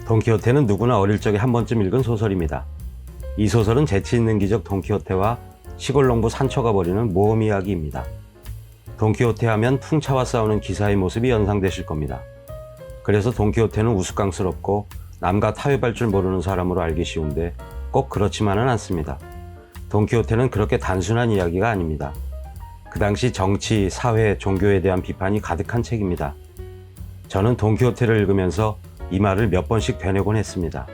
돈키호테는 누구나 어릴 적에 한 번쯤 읽은 소설입니다. 이 소설은 재치 있는 기적 돈키호테와 시골 농부 산초가 벌이는 모험 이야기입니다. 돈키호테 하면 풍차와 싸우는 기사의 모습이 연상되실 겁니다. 그래서 돈키호테는 우스꽝스럽고 남과 타협할 줄 모르는 사람으로 알기 쉬운데 꼭 그렇지만은 않습니다. 돈키호테는 그렇게 단순한 이야기가 아닙니다. 그 당시 정치, 사회, 종교에 대한 비판이 가득한 책입니다. 저는 돈키호테를 읽으면서 이 말을 몇 번씩 되뇌곤 했습니다.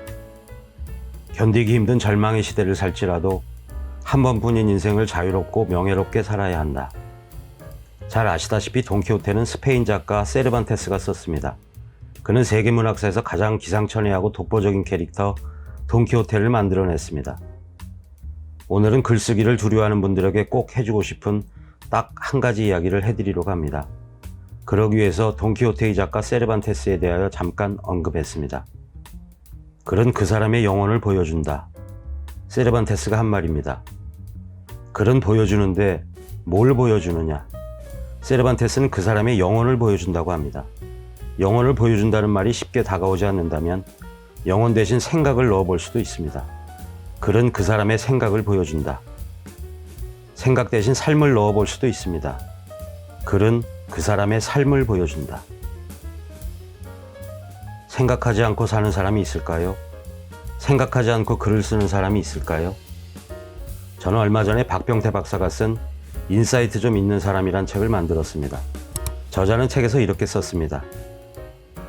견디기 힘든 절망의 시대를 살지라도 한 번뿐인 인생을 자유롭고 명예롭게 살아야 한다. 잘 아시다시피 돈키호테는 스페인 작가 세르반테스가 썼습니다. 그는 세계문학사에서 가장 기상천외하고 독보적인 캐릭터 돈키호테를 만들어냈습니다. 오늘은 글쓰기를 두려워하는 분들에게 꼭 해주고 싶은 딱 한 가지 이야기를 해드리려고 합니다. 그러기 위해서 돈키호테의 작가 세르반테스에 대하여 잠깐 언급했습니다. 글은 그 사람의 영혼을 보여준다. 세르반테스가 한 말입니다. 글은 보여주는데 뭘 보여주느냐? 세르반테스는 그 사람의 영혼을 보여준다고 합니다. 영혼을 보여준다는 말이 쉽게 다가오지 않는다면 영혼 대신 생각을 넣어볼 수도 있습니다. 글은 그 사람의 생각을 보여준다. 생각 대신 삶을 넣어볼 수도 있습니다. 글은 그 사람의 삶을 보여준다. 생각하지 않고 사는 사람이 있을까요? 생각하지 않고 글을 쓰는 사람이 있을까요? 저는 얼마 전에 박병태 박사가 쓴 인사이트 좀 있는 사람이란 책을 만들었습니다. 저자는 책에서 이렇게 썼습니다.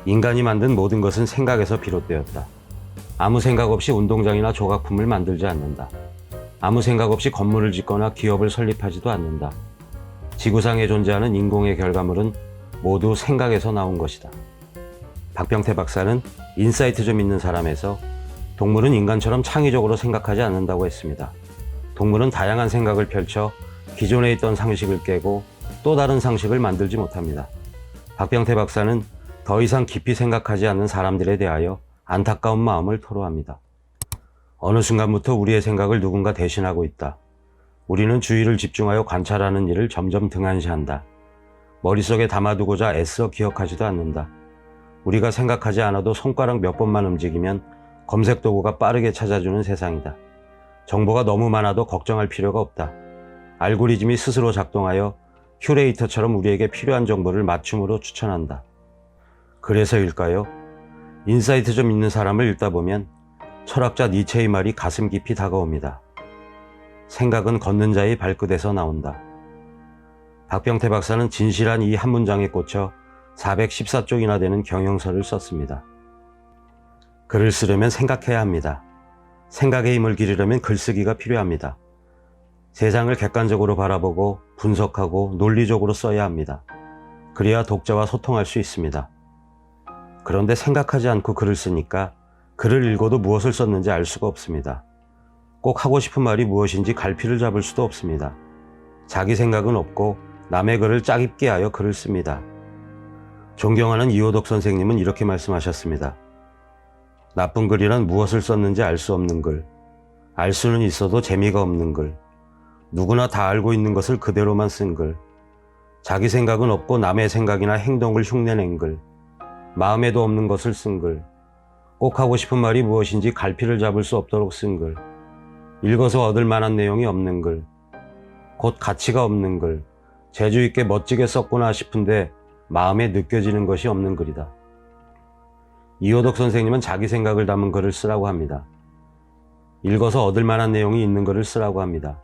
인간이 만든 모든 것은 생각에서 비롯되었다. 아무 생각 없이 운동장이나 조각품을 만들지 않는다. 아무 생각 없이 건물을 짓거나 기업을 설립하지도 않는다. 지구상에 존재하는 인공의 결과물은 모두 생각에서 나온 것이다. 박병태 박사는 인사이트 좀 있는 사람에서 동물은 인간처럼 창의적으로 생각하지 않는다고 했습니다. 동물은 다양한 생각을 펼쳐 기존에 있던 상식을 깨고 또 다른 상식을 만들지 못합니다. 박병태 박사는 더 이상 깊이 생각하지 않는 사람들에 대하여 안타까운 마음을 토로합니다. 어느 순간부터 우리의 생각을 누군가 대신하고 있다. 우리는 주의를 집중하여 관찰하는 일을 점점 등한시한다. 머릿속에 담아두고자 애써 기억하지도 않는다. 우리가 생각하지 않아도 손가락 몇 번만 움직이면 검색 도구가 빠르게 찾아주는 세상이다. 정보가 너무 많아도 걱정할 필요가 없다. 알고리즘이 스스로 작동하여 큐레이터처럼 우리에게 필요한 정보를 맞춤으로 추천한다. 그래서일까요? 인사이트 좀 있는 사람을 읽다 보면 철학자 니체의 말이 가슴 깊이 다가옵니다. 생각은 걷는 자의 발끝에서 나온다. 박병태 박사는 진실한 이 한 문장에 꽂혀 414쪽이나 되는 경영서를 썼습니다. 글을 쓰려면 생각해야 합니다. 생각의 힘을 기르려면 글쓰기가 필요합니다. 세상을 객관적으로 바라보고 분석하고 논리적으로 써야 합니다. 그래야 독자와 소통할 수 있습니다. 그런데 생각하지 않고 글을 쓰니까 글을 읽어도 무엇을 썼는지 알 수가 없습니다. 꼭 하고 싶은 말이 무엇인지 갈피를 잡을 수도 없습니다. 자기 생각은 없고 남의 글을 짜깁게 하여 글을 씁니다. 존경하는 이호덕 선생님은 이렇게 말씀하셨습니다. 나쁜 글이란 무엇을 썼는지 알 수 없는 글, 알 수는 있어도 재미가 없는 글, 누구나 다 알고 있는 것을 그대로만 쓴 글, 자기 생각은 없고 남의 생각이나 행동을 흉내낸 글, 마음에도 없는 것을 쓴 글, 꼭 하고 싶은 말이 무엇인지 갈피를 잡을 수 없도록 쓴 글, 읽어서 얻을 만한 내용이 없는 글, 곧 가치가 없는 글, 재주 있게 멋지게 썼구나 싶은데 마음에 느껴지는 것이 없는 글이다. 이호덕 선생님은 자기 생각을 담은 글을 쓰라고 합니다. 읽어서 얻을 만한 내용이 있는 글을 쓰라고 합니다.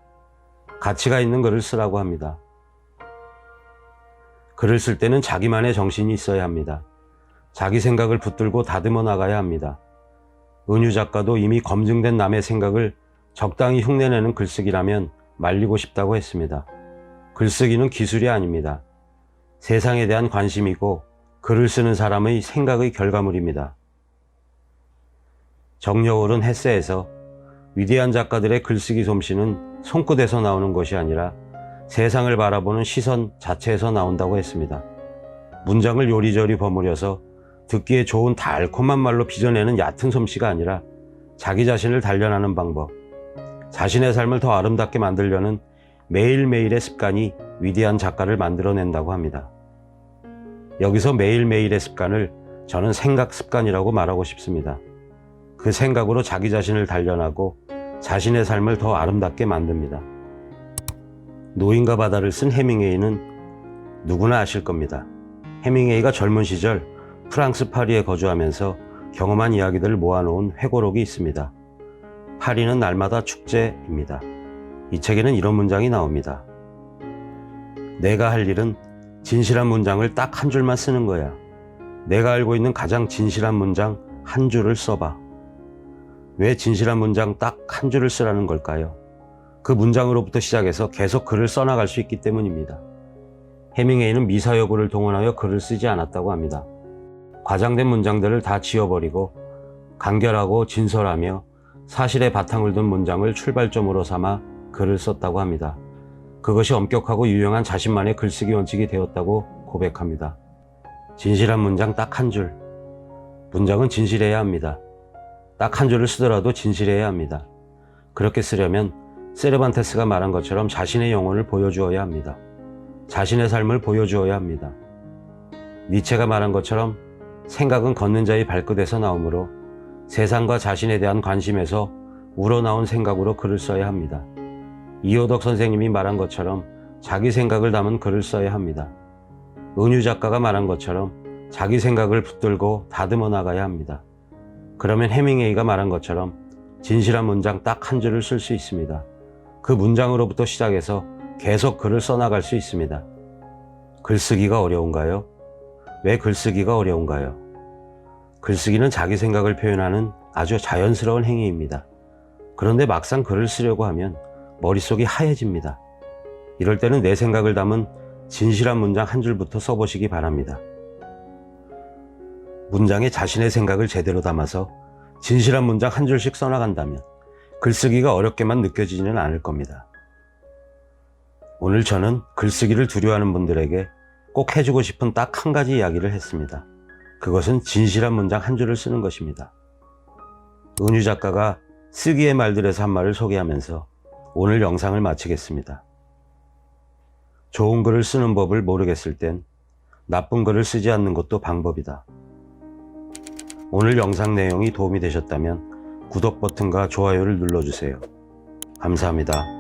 가치가 있는 글을 쓰라고 합니다. 글을 쓸 때는 자기만의 정신이 있어야 합니다. 자기 생각을 붙들고 다듬어 나가야 합니다. 은유 작가도 이미 검증된 남의 생각을 적당히 흉내내는 글쓰기라면 말리고 싶다고 했습니다. 글쓰기는 기술이 아닙니다. 세상에 대한 관심이고 글을 쓰는 사람의 생각의 결과물입니다. 정여울은 헤세에서 위대한 작가들의 글쓰기 솜씨는 손끝에서 나오는 것이 아니라 세상을 바라보는 시선 자체에서 나온다고 했습니다. 문장을 요리조리 버무려서 듣기에 좋은 달콤한 말로 빚어내는 얕은 솜씨가 아니라 자기 자신을 단련하는 방법, 자신의 삶을 더 아름답게 만들려는 매일매일의 습관이 위대한 작가를 만들어낸다고 합니다. 여기서 매일매일의 습관을 저는 생각 습관이라고 말하고 싶습니다. 그 생각으로 자기 자신을 단련하고 자신의 삶을 더 아름답게 만듭니다. 노인과 바다를 쓴 해밍웨이는 누구나 아실 겁니다. 해밍웨이가 젊은 시절 프랑스 파리에 거주하면서 경험한 이야기들을 모아놓은 회고록이 있습니다. 파리는 날마다 축제입니다. 이 책에는 이런 문장이 나옵니다. 내가 할 일은 진실한 문장을 딱 한 줄만 쓰는 거야. 내가 알고 있는 가장 진실한 문장 한 줄을 써봐. 왜 진실한 문장 딱 한 줄을 쓰라는 걸까요? 그 문장으로부터 시작해서 계속 글을 써나갈 수 있기 때문입니다. 해밍웨이는 미사여구를 동원하여 글을 쓰지 않았다고 합니다. 과장된 문장들을 다 지워버리고 간결하고 진솔하며 사실에 바탕을 둔 문장을 출발점으로 삼아 글을 썼다고 합니다. 그것이 엄격하고 유용한 자신만의 글쓰기 원칙이 되었다고 고백합니다. 진실한 문장 딱 한 줄. 문장은 진실해야 합니다. 딱 한 줄을 쓰더라도 진실해야 합니다. 그렇게 쓰려면 세르반테스가 말한 것처럼 자신의 영혼을 보여주어야 합니다. 자신의 삶을 보여주어야 합니다. 니체가 말한 것처럼 생각은 걷는 자의 발끝에서 나오므로 세상과 자신에 대한 관심에서 우러나온 생각으로 글을 써야 합니다. 이호덕 선생님이 말한 것처럼 자기 생각을 담은 글을 써야 합니다. 은유 작가가 말한 것처럼 자기 생각을 붙들고 다듬어 나가야 합니다. 그러면 해밍웨이가 말한 것처럼 진실한 문장 딱 한 줄을 쓸 수 있습니다. 그 문장으로부터 시작해서 계속 글을 써나갈 수 있습니다. 글쓰기가 어려운가요? 왜 글쓰기가 어려운가요? 글쓰기는 자기 생각을 표현하는 아주 자연스러운 행위입니다. 그런데 막상 글을 쓰려고 하면 머릿속이 하얘집니다. 이럴 때는 내 생각을 담은 진실한 문장 한 줄부터 써보시기 바랍니다. 문장에 자신의 생각을 제대로 담아서 진실한 문장 한 줄씩 써나간다면 글쓰기가 어렵게만 느껴지지는 않을 겁니다. 오늘 저는 글쓰기를 두려워하는 분들에게 꼭 해주고 싶은 딱 한 가지 이야기를 했습니다. 그것은 진실한 문장 한 줄을 쓰는 것입니다. 은유 작가가 쓰기의 말들에서 한 말을 소개하면서 오늘 영상을 마치겠습니다. 좋은 글을 쓰는 법을 모르겠을 땐 나쁜 글을 쓰지 않는 것도 방법이다. 오늘 영상 내용이 도움이 되셨다면 구독 버튼과 좋아요를 눌러주세요. 감사합니다.